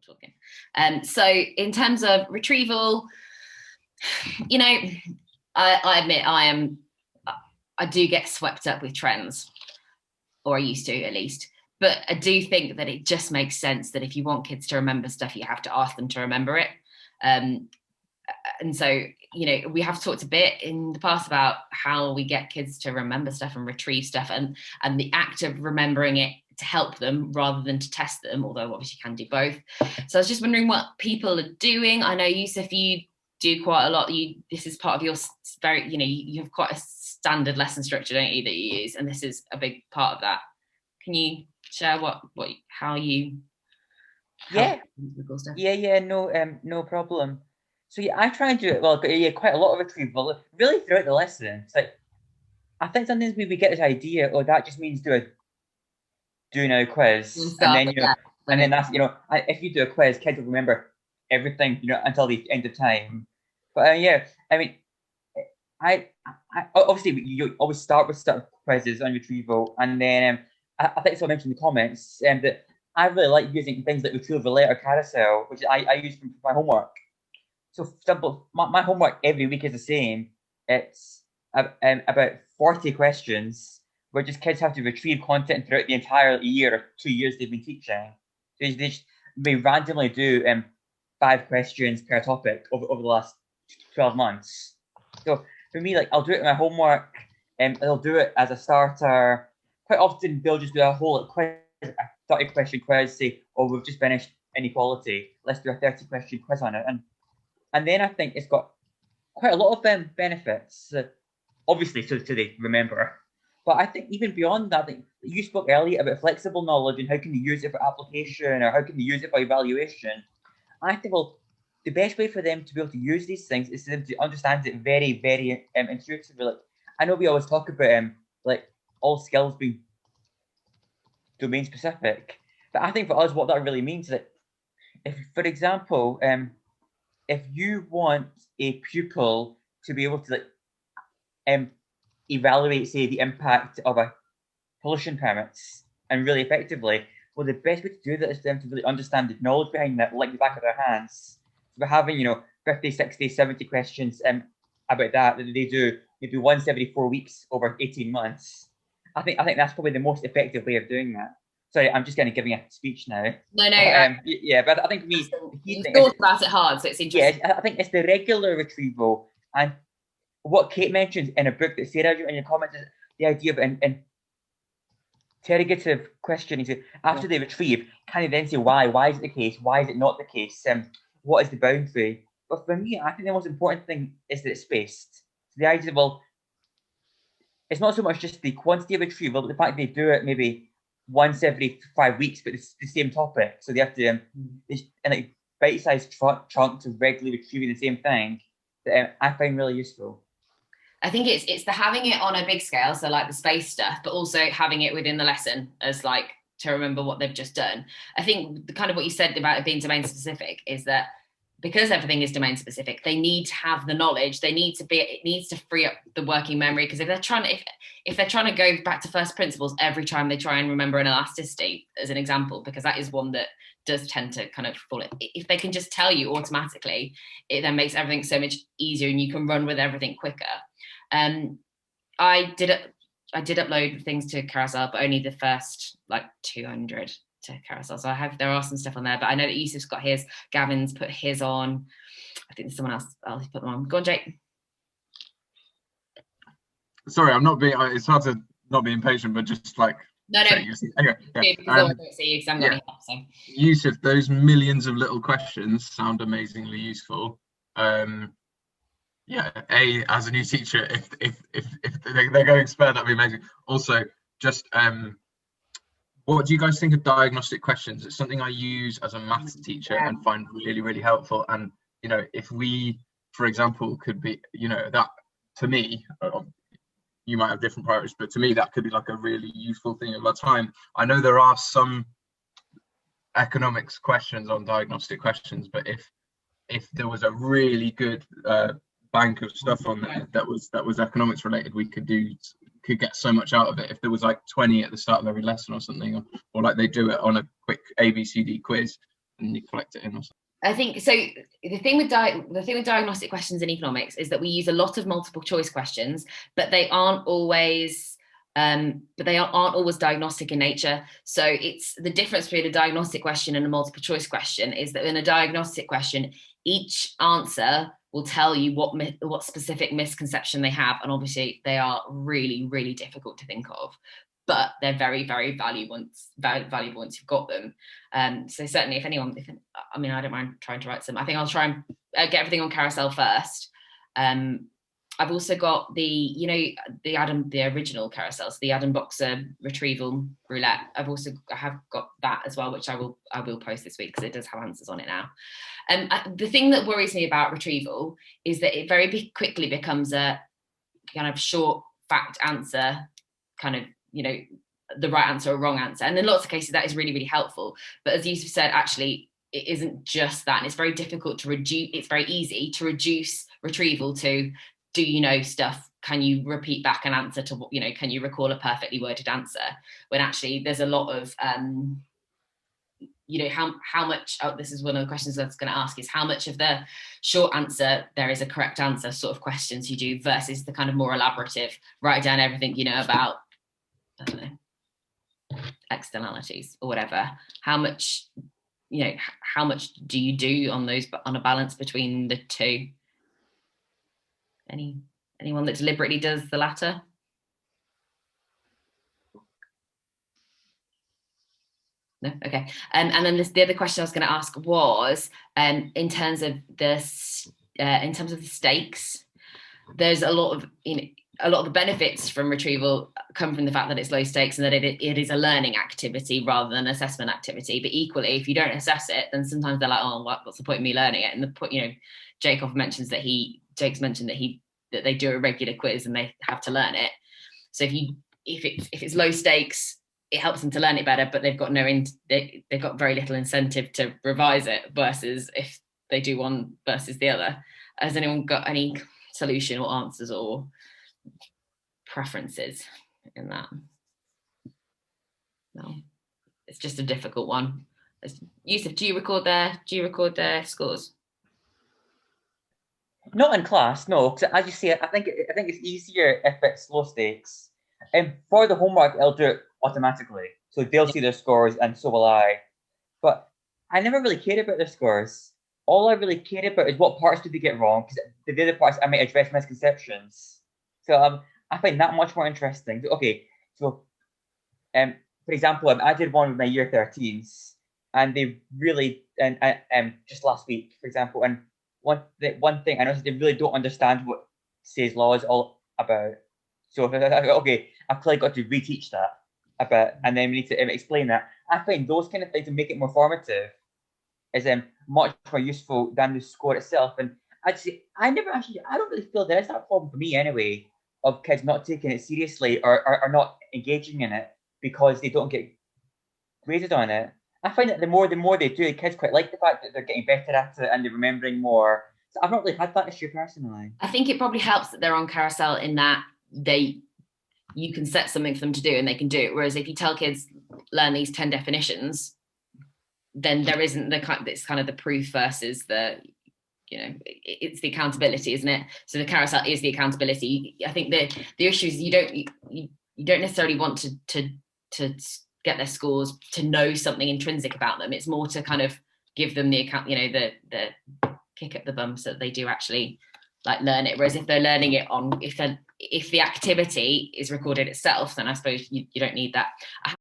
talking. So in terms of retrieval, you know, I admit I do get swept up with trends, or I used to at least. But I do think that it just makes sense that if you want kids to remember stuff, you have to ask them to remember it. And so, you know, we have talked a bit in the past about how we get kids to remember stuff and retrieve stuff, and the act of remembering it to help them rather than to test them, although obviously you can do both. So I was just wondering what people are doing. I know, Yusuf, you do quite a lot. This is part of your very, you know, you have quite a standard lesson structure, don't you, that you use, and this is a big part of that. Can you share how you yeah no problem. So yeah, I try and do it well, but yeah, quite a lot of retrieval really throughout the lesson. It's like, I think sometimes we get this idea, oh, that just means do now a quiz, and then, you know, and then that's, you know, if you do a quiz, kids will remember everything, you know, until the end of time. But yeah, I mean, I obviously you always start with quizzes on retrieval, and then I think someone mentioned in the comments that I really like using things like retrieval roulette or carousel, which I use for my homework. So for example, my homework every week is the same. It's about 40 questions where just kids have to retrieve content throughout the entire year or 2 years they've been teaching. So they randomly do 5 questions per topic over the last 12 months. So for me, like, I'll do it in my homework, and I'll do it as a starter. Quite often they'll just do a whole quiz, a 30-question quiz, say, oh, we've just finished inequality, let's do a 30-question quiz on it. And then I think it's got quite a lot of benefits, obviously, so they remember. But I think even beyond that, I think you spoke earlier about flexible knowledge and how can you use it for application, or how can you use it for evaluation. I think, well, the best way for them to be able to use these things is for them to understand it very, very intuitively. Like, I know we always talk about like all skills being domain specific, but I think for us, what that really means is that if, for example, if you want a pupil to be able to, like, evaluate, say, the impact of a pollution permits and really effectively, well, the best way to do that is for them to really understand the knowledge behind that, like the back of their hands. So we're having, you know, 50, 60, 70 questions about that they do maybe once every 4 weeks over 18 months. I think that's probably the most effective way of doing that. Sorry, I'm just kind of giving a speech now. No. Yeah, but I think for me, you thought about it hard, so it's interesting. Yeah, I think it's the regular retrieval, and what Kate mentioned in a book that Sarah wrote in your comments is the idea of an interrogative questioning. So after they retrieve, can they then say why? Why is it the case? Why is it not the case? What is the boundary? But for me, I think the most important thing is that it's spaced. So the idea, well, it's not so much just the quantity of retrieval, but the fact they do it maybe once every 5 weeks, but it's the same topic. So they have to, in like bite-sized chunks of regularly retrieving the same thing, that I find really useful. I think it's the having it on a big scale, so like the space stuff, but also having it within the lesson as like to remember what they've just done. I think the kind of what you said about it being domain specific is that because everything is domain specific, they need to have the knowledge. It needs to free up the working memory, because if they're trying to go back to first principles every time they try and remember an elasticity, as an example, because that is one that does tend to kind of fall it. If they can just tell you automatically, it then makes everything so much easier and you can run with everything quicker. I did upload things to Carousel, but only the first like 200 to Carousel. So there are some stuff on there, but I know that Yusuf's got his, Gavin's put his on. I think there's someone else put them on. Go on, Jake. Sorry, I'm not being. It's hard to not be impatient, but just like. No. Anyway, yeah. Yusuf, those millions of little questions sound amazingly useful. Yeah, as a new teacher, if they're going to spare, that'd be amazing. Also, just what do you guys think of diagnostic questions? It's something I use as a maths teacher and find really, really helpful. And, you know, if we, for example, could be, you know, that to me, you might have different priorities, but to me, that could be like a really useful thing of our time. I know there are some economics questions on diagnostic questions, but if there was a really good bank of stuff on there that was economics related, we could get so much out of it. If there was like 20 at the start of every lesson or something, or like they do it on a quick ABCD quiz, and you collect it in or something? I think so. The thing with diagnostic questions in economics is that we use a lot of multiple choice questions, but they aren't always diagnostic in nature. So it's the difference between a diagnostic question and a multiple choice question is that in a diagnostic question, each answer will tell you what specific misconception they have, and obviously they are really, really difficult to think of. But they're very, very valuable once you've got them. So certainly, if I don't mind trying to write some. I think I'll try and get everything on Carousel first. I've also got the original Carousels, the Adam Boxer retrieval roulette. I have got that as well, which I will post this week because it does have answers on it now. The thing that worries me about retrieval is that it very quickly becomes a kind of short fact answer, kind of, the right answer or wrong answer. And in lots of cases that is really, really helpful. But as Yusuf said, actually, it isn't just that. And it's very difficult to reduce. It's very easy to reduce retrieval to, do you know stuff? Can you repeat back an answer to what, can you recall a perfectly worded answer? When actually there's a lot of, how much, this is one of the questions I was going to ask, is how much of the short answer there is a correct answer sort of questions you do versus the kind of more elaborative, write down everything you know about, I don't know, externalities or whatever. How much do you do on a balance between the two? Anyone that deliberately does the latter? No? Okay. And then the other question I was going to ask was, in terms of the stakes, there's a lot of the benefits from retrieval come from the fact that it's low stakes and that it is a learning activity rather than an assessment activity. But equally, if you don't assess it, then sometimes they're like, oh, what's the point of me learning it? And the point, Jake's mentioned that they do a regular quiz and they have to learn it. So if it's low stakes, it helps them to learn it better, but they've got they've got very little incentive to revise it versus if they do one versus the other. Has anyone got any solution or answers or preferences in that? No, it's just a difficult one. Yusuf, do you record their scores? Not in class, no. Because as you say, I think it's easier if it's low stakes. And for the homework, I'll do it automatically, so they'll see their scores, and so will I. But I never really cared about their scores. All I really cared about is what parts did they get wrong, because the other parts I might address misconceptions. So I find that much more interesting. Okay, so for example, I did one with my year 13s, and they really just last week, for example, and one thing I noticed, they really don't understand what Say's law is all about. So okay, I've clearly got to reteach that a bit, and then we need to explain that. I find those kind of things to make it more formative is much more useful than the score itself. And I don't really feel there is that problem for me anyway, of kids not taking it seriously or not engaging in it because they don't get graded on it. I find that the more they do, the kids quite like the fact that they're getting better at it and they're remembering more. So I've not really had that issue personally. I think it probably helps that they're on Carousel in that you can set something for them to do and they can do it. Whereas if you tell kids learn these 10 definitions, then there isn't it's kind of the proof versus the, it's the accountability, isn't it? So the Carousel is the accountability. I think the issue is you don't necessarily want to get their scores to know something intrinsic about them. It's more to kind of give them the account, the kick up the bum so that they do actually learn it. Whereas if they're learning it if the activity is recorded itself, then I suppose you don't need that.